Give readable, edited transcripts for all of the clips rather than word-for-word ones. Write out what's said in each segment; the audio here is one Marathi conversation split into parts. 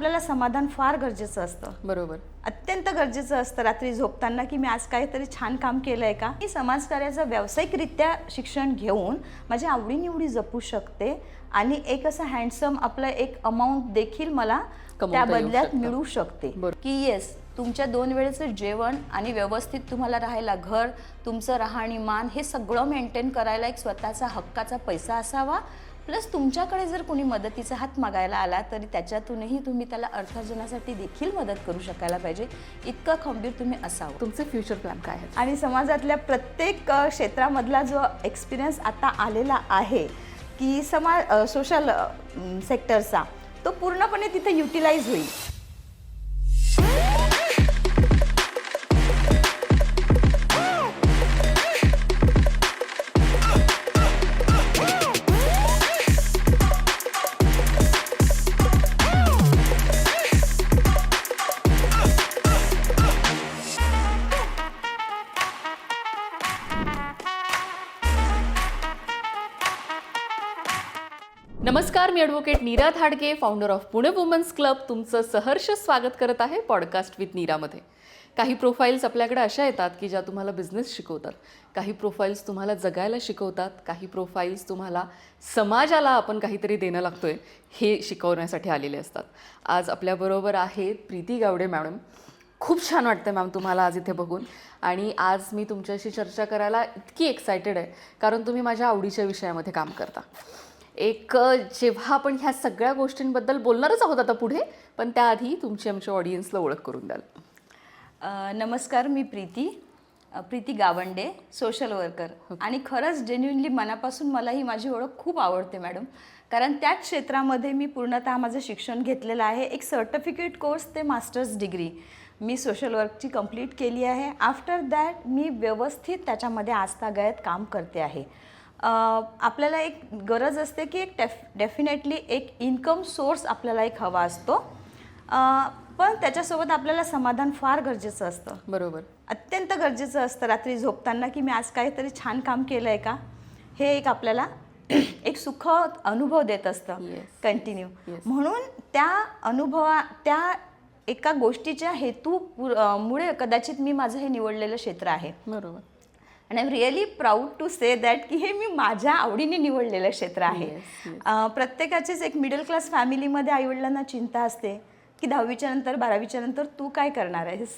आपल्याला समाधान फार गरजेचं असतं. बरोबर. अत्यंत गरजेचं असतं रात्री झोपताना की मी आज काहीतरी छान काम केलंय का. मी समाजकार्याचं व्यावसायिकरित्या शिक्षण घेऊन माझ्या आवडीनिवडी जपू शकते आणि एक असं हँडसम आपलं एक अमाऊंट देखील मला त्या बदल्यात मिळू शकते की येस तुमच्या 2 वेळेचं जेवण आणि व्यवस्थित तुम्हाला राहायला घर, तुमचं राहणीमान हे सगळं मेंटेन करायला एक स्वतःचा हक्काचा पैसा असावा. प्लस तुमच्याकडे जर कोणी मदतीचा हात मागायला आला तरी त्याच्यातूनही तुम्ही त्याला अर्थार्जनासाठी देखील मदत करू शकायला पाहिजे. इतकं खंबीर तुम्ही असावं. तुमचे फ्युचर प्लॅन काय आहेत? आणि समाजातल्या प्रत्येक क्षेत्रामधला जो एक्सपिरियन्स आता आलेला आहे की सोशल सेक्टरचा तो पूर्णपणे तिथे युटिलाइज होईल. नमस्कार, मी advocate Neera Thadge, founder of Pune women's club, तुमचं सहर्ष स्वागत करत आहे पॉडकास्ट विथ नीरामध्ये. काही प्रोफाईल्स आपल्याकडे अशा येतात की ज्या तुम्हाला बिझनेस शिकवतात, काही प्रोफाईल्स तुम्हाला जगायला शिकवतात, काही प्रोफाईल्स तुम्हाला समाजाला आपण काहीतरी देणं लागतोय हे शिकवण्यासाठी आलेले असतात. आज आपल्याबरोबर आहेत प्रीती गावडे मॅडम. खूप छान वाटतं मॅम तुम्हाला आज इथे बघून. आणि आज मी तुमच्याशी चर्चा करायला इतकी एक्सायटेड आहे कारण तुम्ही माझ्या आवडीच्या विषयामध्ये काम करता. जेव्हा आपण ह्या सगळ्या गोष्टींबद्दल बोलणारच आहोत आता पुढे, पण त्याआधी तुमची आमच्या ऑडियन्सला ओळख करून द्याल. नमस्कार, मी प्रीती गावंडे, सोशल वर्कर. आणि खरंच जेन्युइनली मनापासून मला ही माझी ओळख खूप आवडते मॅडम, कारण त्याच क्षेत्रामध्ये मी पूर्णतः माझं शिक्षण घेतलेलं आहे. एक सर्टिफिकेट कोर्स ते मास्टर्स डिग्री मी सोशल वर्कची कंप्लीट केली आहे. आफ्टर दॅट मी व्यवस्थित त्याच्यामध्ये आजतागायत काम करते आहे. आपल्याला एक गरज असते की एक डेफिनेटली एक इन्कम सोर्स आपल्याला एक हवा असतो, पण त्याच्यासोबत आपल्याला समाधान फार गरजेचं असतं. बरोबर. अत्यंत गरजेचं असतं रात्री झोपताना की मी आज काहीतरी छान काम केलंय का, हे एक आपल्याला एक सुख अनुभव देत असतं कंटिन्यू. म्हणून त्या एका गोष्टीच्या मुळे कदाचित मी माझं हे निवडलेलं क्षेत्र आहे. बरोबर. And I am really proud to say that की हे मी माझ्या आवडीने निवडलेलं क्षेत्र आहे. प्रत्येकाचीच एक मिडल क्लास फॅमिलीमध्ये आईवडिलांना चिंता असते की 10वीच्या नंतर 12वीच्या नंतर तू काय करणार आहेस.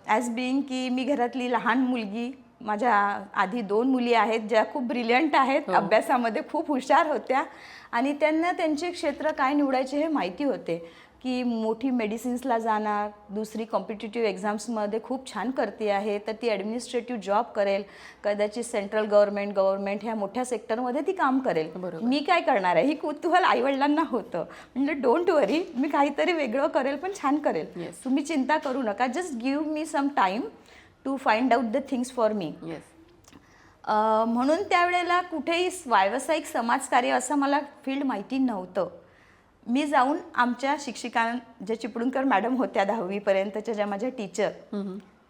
ॲज बिईंग की मी घरातली लहान मुलगी, माझ्या आधी 2 मुली आहेत ज्या खूप ब्रिलियंट आहेत, अभ्यासामध्ये खूप हुशार होत्या आणि त्यांना त्यांचे क्षेत्र काय निवडायचे हे माहिती होते की मोठी मेडिसिन्सला जाणार, दुसरी कॉम्पिटिटिव्ह एक्झाम्समध्ये खूप छान करते आहे तर ती ॲडमिनिस्ट्रेटिव्ह जॉब करेल, कदाचित सेंट्रल गव्हर्नमेंट ह्या मोठ्या सेक्टरमध्ये ती काम करेल. मी काय करणार आहे ही कुतूहल आईवडिलांना होतं. म्हणजे डोंट वरी, मी काहीतरी वेगळं करेल पण छान करेल. तुम्ही चिंता करू नका, just give me some time to find out the things for me. म्हणून त्यावेळेला कुठेही व्यावसायिक समाजकार्य असं मला फील्ड माहिती नव्हतं. मी जाऊन आमच्या शिक्षिका ज्या चिपळूणकर मॅडम होत्या 10वीपर्यंतच्या ज्या माझ्या टीचर,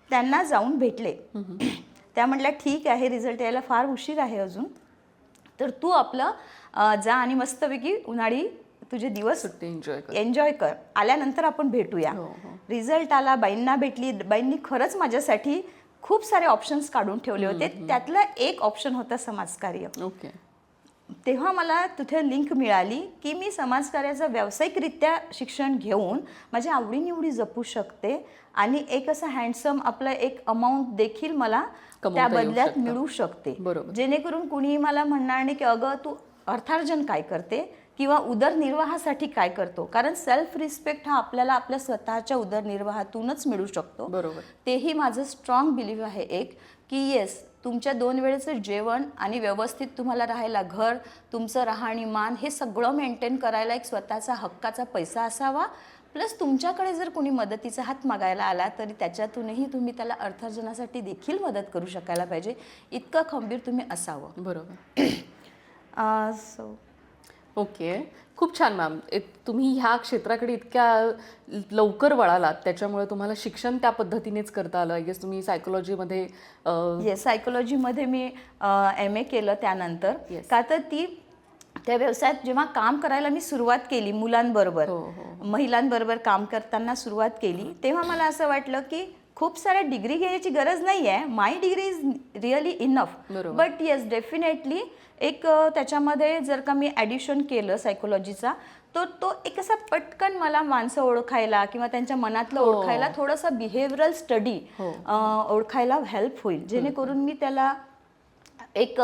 त्यांना जाऊन भेटले. त्या म्हटल्या ठीक आहे, रिझल्ट यायला फार उशीर आहे अजून, तर तू आपलं जा आणि मस्तपैकी उन्हाळी तुझे दिवस एन्जॉय कर, आल्यानंतर आपण भेटूया. रिझल्ट आला, बाईंना भेटली. बाईंनी खरंच माझ्यासाठी खूप सारे ऑप्शन्स काढून ठेवले होते. त्यातला एक ऑप्शन होता समाजकार्य. तेव्हा मला तिथे लिंक मिळाली की मी समाजकार्याचं व्यावसायिकरित्या शिक्षण घेऊन माझ्या आवडीनिवडी जपू शकते आणि एक असं हँडसम आपलं एक अमाऊंट देखील मला त्या बदल्यात मिळू शकते. जेणेकरून कुणीही मला म्हणणार नाही की अगं तू अर्थार्जन काय करते किंवा उदरनिर्वाहासाठी काय करतो, कारण सेल्फ रिस्पेक्ट हा आपल्याला आपल्या स्वतःच्या उदरनिर्वाहातूनच मिळू शकतो. बरोबर. तेही माझं स्ट्रॉंग बिलीव्ह आहे एक की येस तुमच्या 2 वेळेचं जेवण आणि व्यवस्थित तुम्हाला राहायला घर, तुमचं राहणीमान हे सगळं मेंटेन करायला एक स्वतःचा हक्काचा पैसा असावा. प्लस तुमच्याकडे जर कोणी मदतीचा हात मागायला आला तरी त्याच्यातूनही तुम्ही त्याला अर्थार्जनासाठी देखील मदत करू शकायला पाहिजे. इतकं खंबीर तुम्ही असावं. बरोबर. ओके, खूप छान मॅम. तुम्ही ह्या क्षेत्राकडे इतक्या लवकर वळालात, त्याच्यामुळे तुम्हाला शिक्षण त्या पद्धतीनेच करता आलं. आय गेस तुम्ही सायकोलॉजीमध्ये सायकोलॉजीमध्ये मी MA केलं त्यानंतर. का तर ती त्या व्यवसायात जेव्हा काम करायला मी सुरुवात केली मुलांबरोबर, महिलांबरोबर काम करताना सुरुवात केली, तेव्हा मला असं वाटलं की खूप साऱ्या डिग्री घ्यायची गरज नाही आहे, my degree is really enough. But yes, definitely एक त्याच्यामध्ये जर का मी ॲडिशन केलं सायकोलॉजीचा, तर तो एक असा पटकन मला माणसं ओळखायला किंवा त्यांच्या मनातलं ओळखायला थोडंसं बिहेवियरल स्टडी ओळखायला हेल्प होईल, जेणेकरून मी त्याला एक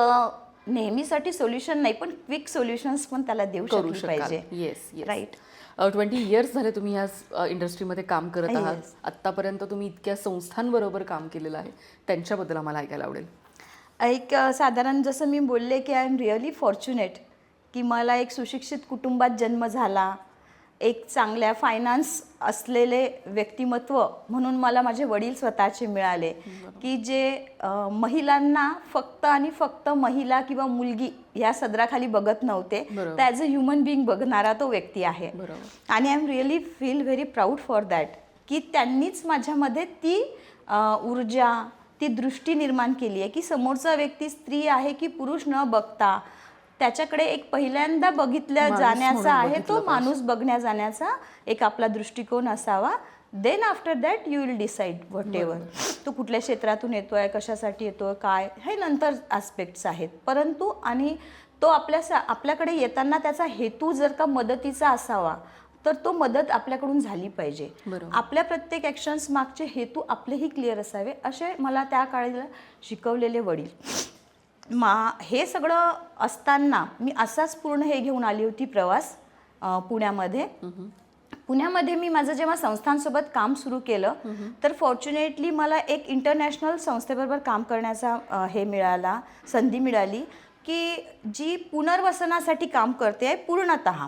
नेहमीसाठी सोल्युशन नाही पण क्विक सोल्युशन्स पण त्याला देऊ शकली पाहिजे. Yes, right. 20 इयर्स झाले तुम्ही या इंडस्ट्रीमध्ये काम करत आहात. आत्तापर्यंत तुम्ही इतक्या संस्थांबरोबर काम केलेलं आहे, त्यांच्याबद्दल आम्हाला ऐकायला आवडेल. एक साधारण जसं मी बोलले की आय एम रिअली फॉर्च्युनेट की मला एक सुशिक्षित कुटुंबात जन्म झाला, एक चांगल्या फायनान्स असलेले व्यक्तिमत्व म्हणून मला माझे वडील स्वतःचे मिळाले की जे महिलांना फक्त आणि फक्त महिला किंवा मुलगी ह्या सदराखाली बघत नव्हते, तर ॲज अ ह्युमन बिईंग बघणारा तो व्यक्ती आहे. आणि I am really feel very proud for that की त्यांनीच माझ्यामध्ये ती ऊर्जा, ती दृष्टी निर्माण केली आहे की समोरचा व्यक्ती स्त्री आहे की पुरुष न बघता त्याच्याकडे एक पहिल्यांदा बघितल्या जाण्याचा आहे, तो माणूस बघण्या जाण्याचा एक आपला दृष्टिकोन असावा. Then after that you will decide whatever तो कुठल्या क्षेत्रातून येतोय, कशासाठी येतोय, काय हे नंतर आस्पेक्ट्स आहेत. परंतु आणि तो आपल्याकडे येताना त्याचा हेतू जर का मदतीचा असावा तर तो मदत आपल्याकडून झाली पाहिजे. आपल्या प्रत्येक ॲक्शन्स मागचे हेतू आपलेही क्लिअर असावे, असे मला त्या काळाला शिकवलेले वडील. हे सगळं असताना मी असाच पूर्ण हे घेऊन आली होती प्रवास पुण्यामध्ये. पुण्यामध्ये मी माझं जेव्हा संस्थांसोबत काम सुरू केलं तर फॉर्च्युनेटली मला एक इंटरनॅशनल संस्थेबरोबर काम करण्याचा संधी मिळाली की जी पुनर्वसनासाठी काम करते आहे पूर्णतः.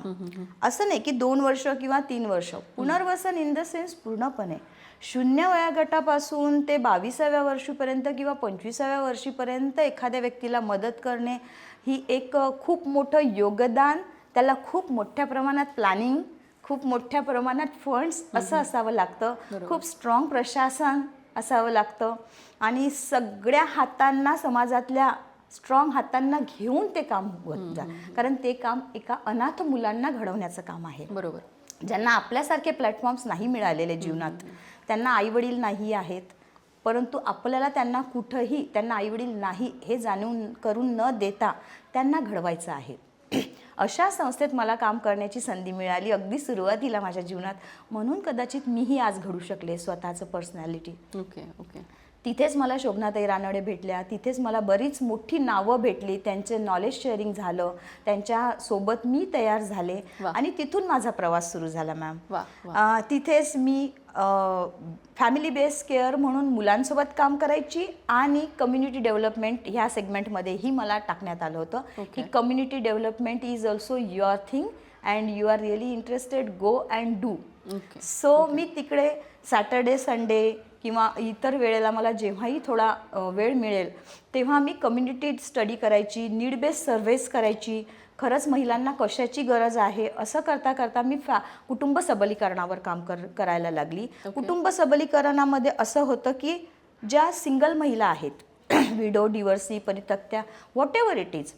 असं नाही की 2 वर्ष किंवा 3 वर्ष, पुनर्वसन इन द सेन्स पूर्णपणे 0 वयोगटापासून ते 22व्या वर्षीपर्यंत किंवा 25व्या वर्षीपर्यंत एखाद्या व्यक्तीला मदत करणे ही एक खूप मोठं योगदान, त्याला खूप मोठ्या प्रमाणात प्लॅनिंग, खूप मोठ्या प्रमाणात फंड्स असं असावं लागतं, खूप स्ट्रॉंग प्रशासन असावं लागतं आणि सगळ्या हातांना, समाजातल्या स्ट्रॉंग हातांना घेऊन ते काम होत जा. कारण ते काम एका अनाथ मुलांना घडवण्याचं काम आहे. बरोबर. ज्यांना आपल्यासारखे प्लॅटफॉर्म्स नाही मिळालेले जीवनात, त्यांना आईवडील नाही आहेत, परंतु आपल्याला त्यांना कुठंही त्यांना आईवडील नाही हे जाणून करून न देता त्यांना घडवायचं आहे. अशा संस्थेत मला काम करण्याची संधी मिळाली अगदी सुरुवातीला माझ्या जीवनात, म्हणून कदाचित मीही आज घडू शकले स्वतःचं पर्सनॅलिटी. ओके. तिथेच मला शोभनाताई रानडे भेटल्या, तिथेच मला बरीच मोठी नावं भेटली, त्यांचे नॉलेज शेअरिंग झालं, त्यांच्यासोबत मी तयार झाले आणि तिथून माझा प्रवास सुरू झाला मॅम. तिथेच मी फॅमिली बेस्ड केअर म्हणून मुलांसोबत काम करायची आणि कम्युनिटी डेव्हलपमेंट ह्या सेगमेंटमध्येही मला टाकण्यात आलं होतं की community development is also your thing and you are really interested, go and do. So मी तिकडे सॅटर्डे, संडे किंवा इतर वेळेला मला जेव्हाही थोडा वेळ मिळेल तेव्हा मी कम्युनिटी स्टडी करायची, नीड बेस्ड सर्व्हेस करायची, खरंच महिलांना कशाची गरज आहे असं करता करता मी कुटुंब सबलीकरणावर काम करायला लागली. कुटुंब सबलीकरणामध्ये असं होतं की ज्या सिंगल महिला आहेत, विडो, डिव्हर्सी, परित्यक्त्या, whatever it is,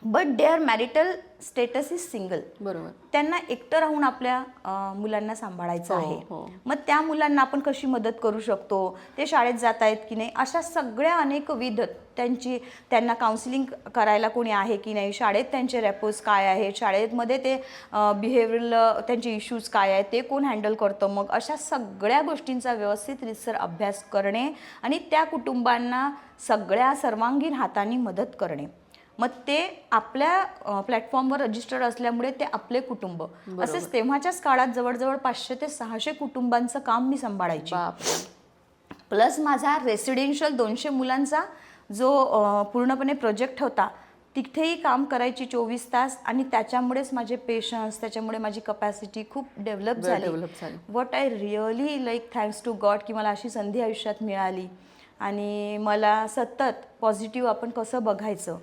but their marital status is single. बरोबर. त्यांना एकटं राहून आपल्या मुलांना सांभाळायचं आहे. मग त्या मुलांना आपण कशी मदत करू शकतो, ते शाळेत जात आहेत की नाही, अशा सगळ्या अनेकविध त्यांना काउन्सिलिंग करायला कोणी आहे की नाही, शाळेत त्यांचे रेपोज काय आहेत, शाळेमध्ये ते बिहेवियरल त्यांचे इश्यूज काय आहेत ते कोण हँडल करतं, मग अशा सगळ्या गोष्टींचा व्यवस्थित रितसर अभ्यास करणे आणि त्या कुटुंबांना सगळ्या सर्वांगीण हातांनी मदत करणे. मग ते आपल्या प्लॅटफॉर्मवर रजिस्टर्ड असल्यामुळे ते आपले कुटुंब, असेच तेव्हाच्याच काळात जवळजवळ 500 ते 600 कुटुंबांचं काम मी सांभाळायची. प्लस माझा रेसिडेन्शियल 200 मुलांचा जो पूर्णपणे प्रोजेक्ट होता तिथेही काम करायची 24 तास आणि त्याच्यामुळेच माझे पेशन्स, त्याच्यामुळे माझी कपॅसिटी खूप डेव्हलप झाली. What I really like, thanks to God की मला अशी संधी आयुष्यात मिळाली आणि मला सतत पॉझिटिव्ह आपण कसं बघायचं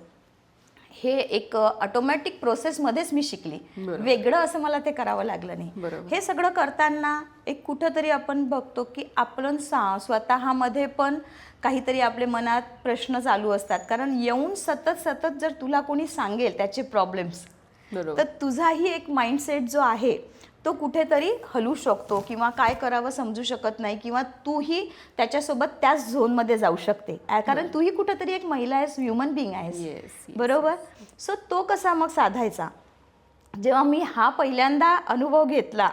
हे एक ऑटोमॅटिक प्रोसेसमध्येच मी शिकली. वेगळं असं मला ते करावं लागलं नाही. हे सगळं करताना एक कुठंतरी आपण बघतो की आपण स्वतःमध्ये पण काहीतरी आपले मनात प्रश्न चालू असतात. कारण येऊन सतत जर तुला कोणी सांगेल त्याचे प्रॉब्लेम्स बरोबर. तर तुझाही एक माइंडसेट जो आहे तो कुठेतरी हलू शकतो किंवा काय करावं समजू शकत नाही किंवा तूही त्याच्यासोबत त्याच झोनमध्ये जाऊ शकते कारण तूही कुठेतरी एक महिला आहेस, ह्युमन बिंग आहेस. Yes, बरोबर. सो तो कसा मग साधायचा. जेव्हा मी हा पहिल्यांदा अनुभव घेतला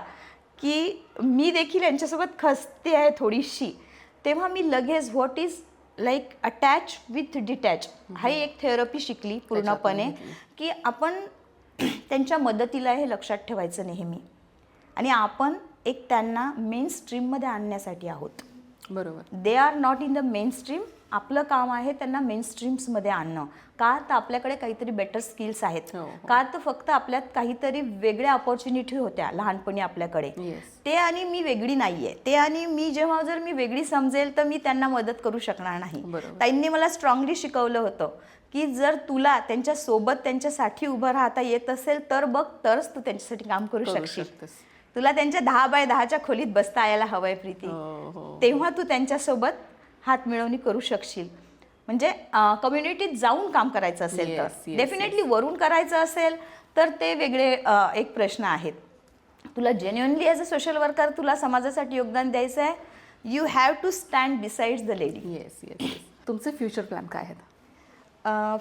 की मी देखील यांच्यासोबत खसते आहे थोडीशी, तेव्हा मी लगेच what is like attach with detach हा एक थेरपी शिकली पूर्णपणे की आपण त्यांच्या मदतीला हे लक्षात ठेवायचं नेहमी आणि आपण एक त्यांना मेन स्ट्रीममध्ये आणण्यासाठी आहोत. बरोबर. They are not in the main stream. आपलं काम आहे त्यांना मेन स्ट्रीम्समध्ये आणणं. का तर आपल्याकडे काहीतरी बेटर स्किल्स आहेत. का तर फक्त आपल्यात काहीतरी वेगळ्या अपॉर्च्युनिटी होत्या लहानपणी आपल्याकडे. ते आणि मी वेगळी नाहीये. ते आणि मी जेव्हा जर मी वेगळी समजेल तर मी त्यांना मदत करू शकणार नाही. ताईंनी मला स्ट्रॉंगली शिकवलं होतं की जर तुला त्यांच्या सोबत त्यांच्यासाठी उभं राहता येत असेल तर बघ, तरच तू त्यांच्यासाठी काम करू शकशील. तुला त्यांच्या 10 बाय 10च्या खोलीत बसता यायला हवंय प्रीती. तेव्हा तू त्यांच्यासोबत हात मिळवणी करू शकशील. म्हणजे कम्युनिटीत जाऊन काम करायचं असेल तर डेफिनेटली वरून करायचं असेल तर ते वेगळे एक प्रश्न आहेत. तुला genuinely as a social worker तुला समाजासाठी योगदान द्यायचं आहे. You have to stand besides the lady. Yes yes. तुमचे फ्युचर प्लॅन काय आहेत?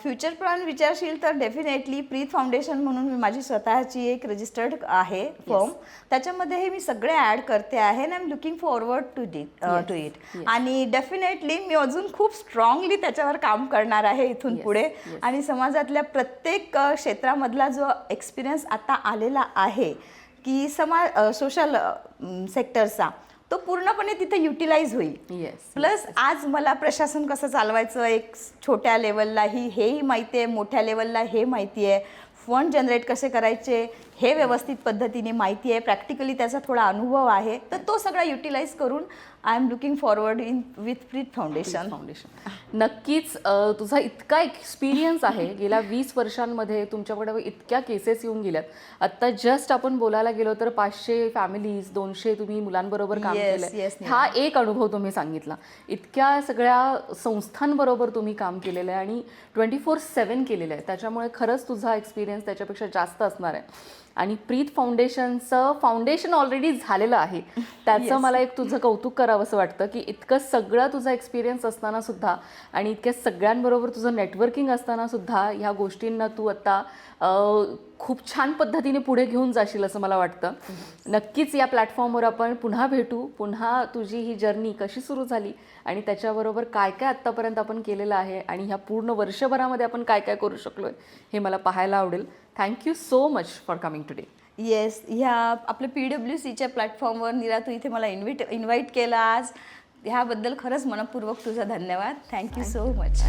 फ्युचर प्लॅन विचारशील तर डेफिनेटली प्रीत फाउंडेशन म्हणून मी माझी स्वतःची एक रजिस्टर्ड आहे फर्म. त्याच्यामध्ये हे मी सगळे ॲड करते आहे आणि I am looking forward to it. आणि डेफिनेटली मी अजून खूप स्ट्रॉंगली त्याच्यावर काम करणार आहे इथून पुढे. आणि समाजातल्या प्रत्येक क्षेत्रामधला जो एक्सपिरियन्स आता आलेला आहे की सोशल सेक्टरचा तो पूर्णपणे तिथे युटिलाइज होईल. प्लस आज मला प्रशासन कसं चालवायचं एक छोट्या लेवललाही हेही माहिती आहे, मोठ्या लेवलला हे माहिती आहे, फंड जनरेट कसे करायचे हे व्यवस्थित पद्धतीने माहिती आहे, प्रॅक्टिकली त्याचा थोडा अनुभव आहे. तर तो सगळा युटिलाइज करून I am looking forward in with Preet foundation. नक्कीच तुझा इतका एक्सपिरियन्स आहे गेल्या 20 वर्षांमध्ये तुमच्याकडे इतक्या केसेस येऊन गेल्यात. आत्ता जस्ट आपण बोलायला गेलो तर 500 फॅमिलीज, 200 तुम्ही मुलांबरोबर काम केलं. हा एक अनुभव तुम्ही सांगितला. इतक्या सगळ्या संस्थांबरोबर तुम्ही काम केलेलं आहे आणि 24/7 केलेलं आहे. त्याच्यामुळे खरंच तुझा एक्सपिरियन्स त्याच्यापेक्षा जास्त असणार आहे. आणि प्रीत फाउंडेशन ऑलरेडी झालेलं आहे. त्याचं मला एक तुझं कौतुक करावं असं वाटतं की इतकं सगळं तुझा एक्सपिरियन्स असताना सुद्धा आणि इतक्या सगळ्यांबरोबर तुझं नेटवर्किंग असताना सुद्धा ह्या गोष्टींना तू आता खूप छान पद्धतीने पुढे घेऊन जाशील असं मला वाटतं. नक्कीच या प्लॅटफॉर्मवर आपण पुन्हा भेटू. पुन्हा तुझी ही जर्नी कशी सुरू झाली आणि त्याच्याबरोबर काय काय आत्तापर्यंत आपण केलेलं आहे आणि ह्या पूर्ण वर्षभरामध्ये आपण काय काय करू शकलो हे मला पाहायला आवडेल. Thank you so much for coming today. Yes, ह्या आपल्या PWCच्या प्लॅटफॉर्मवर नीरा तू इथे मला इन्व्हाइट केलं आज. ह्याबद्दल खरंच मनपूर्वक तुझा धन्यवाद. Thank you so much.